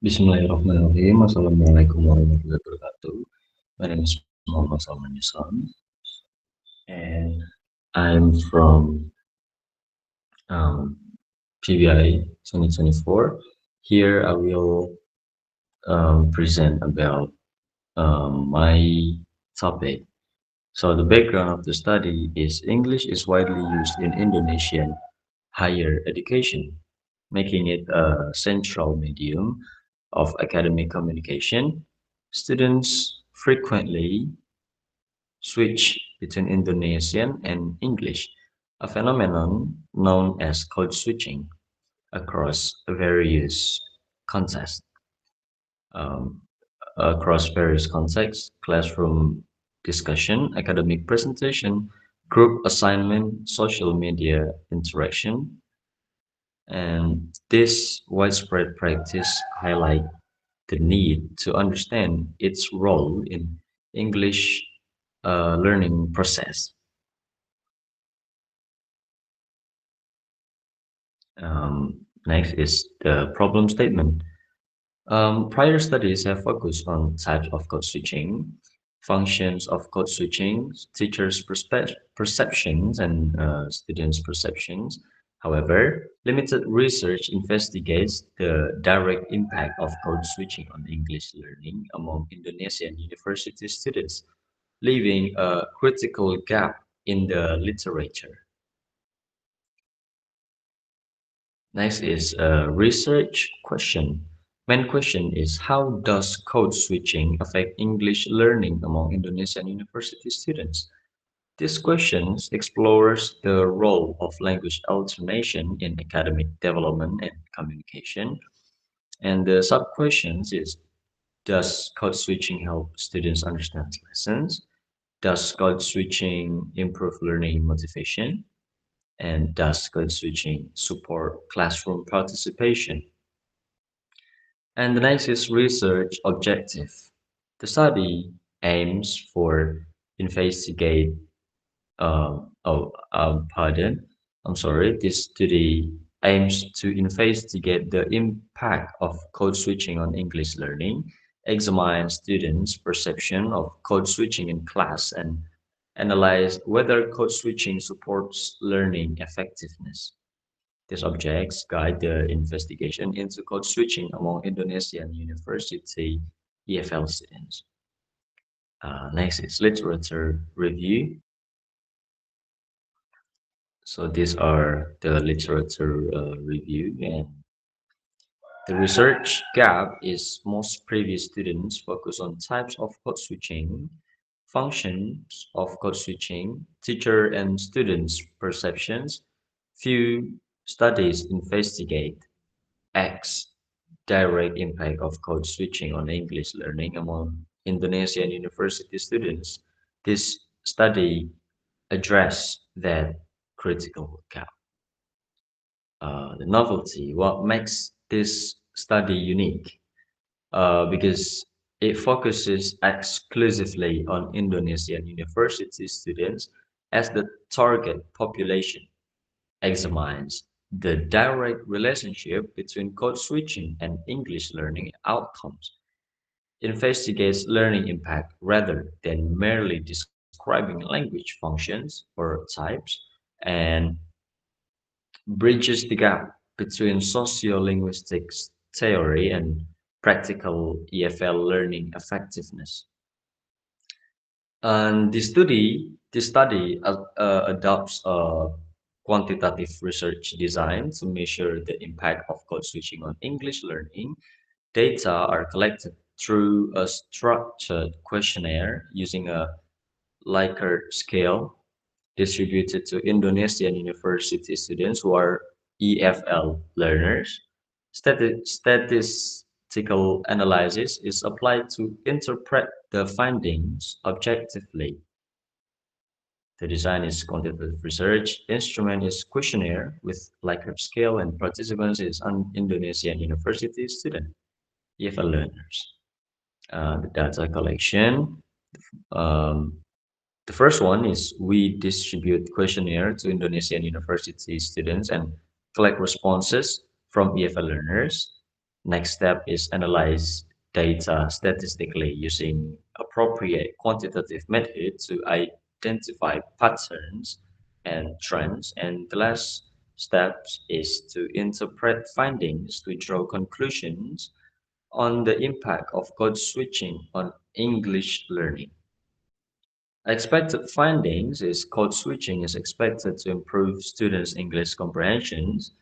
Bismillahirrahmanirrahim. Assalamualaikum warahmatullahi wabarakatuh. My name is Muhammad Salman Yusran, and I'm from PBI 2024. Here I will present about my topic. So the background of the study is English is widely used in Indonesian higher education, making it a central medium of academic communication. Students frequently switch between Indonesian and English, a phenomenon known as code switching across various contexts. Um, Across various contexts, classroom discussion, academic presentation, group assignment, social media interaction, and this widespread practice highlight the need to understand its role in English learning process. Next is the problem statement. Prior studies have focused on types of code switching, functions of code switching, teachers' perceptions, and students' perceptions. However, limited research investigates the direct impact of code switching on English learning among Indonesian university students, leaving a critical gap in the literature. Next is a research question. Main question is how does code switching affect English learning among Indonesian university students? This question explores the role of language alternation in academic development and communication. And the sub-questions is does code switching help students understand lessons? Does code switching improve learning motivation? And does code switching support classroom participation? And the next is research objective. The study aims for investigate. Pardon. I'm sorry. This study aims to investigate the impact of code switching on English learning, examine students' perception of code switching in class, and analyze whether code switching supports learning effectiveness. These objects guide the investigation into code switching among Indonesian university EFL students. Next is literature review. So these are the literature review, and the research gap is most previous students focus on types of code switching, functions of code switching, teacher and students' perceptions. Few studies investigate X direct impact of code switching on English learning among Indonesian university students. This study addressed that critical gap. The novelty, what makes this study unique? Because it focuses exclusively on Indonesian university students as the target population, examines the direct relationship between code switching and English learning outcomes, investigates learning impact rather than merely describing language functions or types, and bridges the gap between sociolinguistics theory and practical EFL learning effectiveness. And this study adopts a quantitative research design to measure the impact of code switching on English learning. Data are collected through a structured questionnaire using a Likert scale distributed to Indonesian university students who are EFL learners. Statistical analysis is applied to interpret the findings objectively. The design is quantitative research, instrument is questionnaire with Likert scale, and participants is an Indonesian university student, EFL learners. The data collection. Um, the first one is we distribute questionnaire to Indonesian university students and collect responses from EFL learners. Next step is analyze data statistically using appropriate quantitative methods to identify patterns and trends. And the last step is to interpret findings to draw conclusions on the impact of code switching on English learning. Expected findings is code switching is expected to improve students' English comprehensions,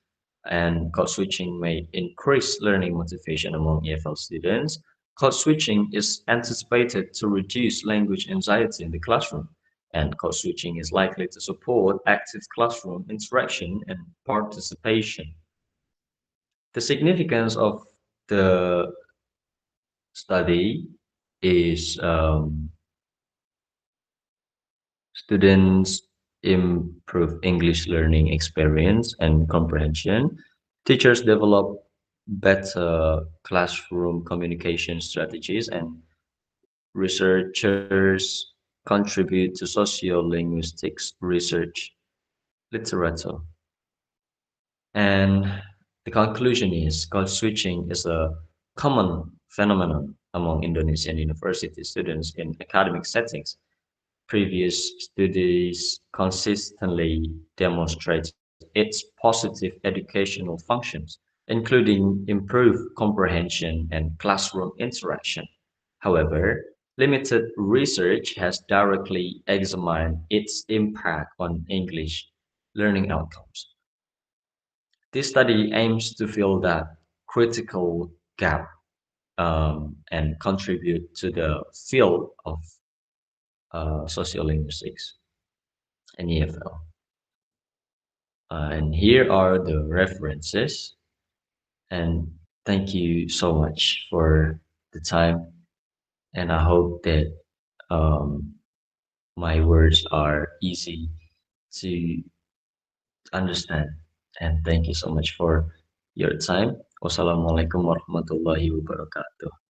and code switching may increase learning motivation among EFL students. Code switching is anticipated to reduce language anxiety in the classroom, and code switching is likely to support active classroom interaction and participation. The significance of the study is students improve English learning experience and comprehension. Teachers develop better classroom communication strategies, and researchers contribute to sociolinguistics research literature. And the conclusion is code switching is a common phenomenon among Indonesian university students in academic settings. Previous studies consistently demonstrate its positive educational functions, including improved comprehension and classroom interaction. However, limited research has directly examined its impact on English learning outcomes. This study aims to fill that critical gap and contribute to the field of sociolinguistics and EFL. And here are the references. And thank you so much for the time. And I hope that um, my words are easy to understand. And thank you so much for your time. Wassalamualaikum warahmatullahi wabarakatuh.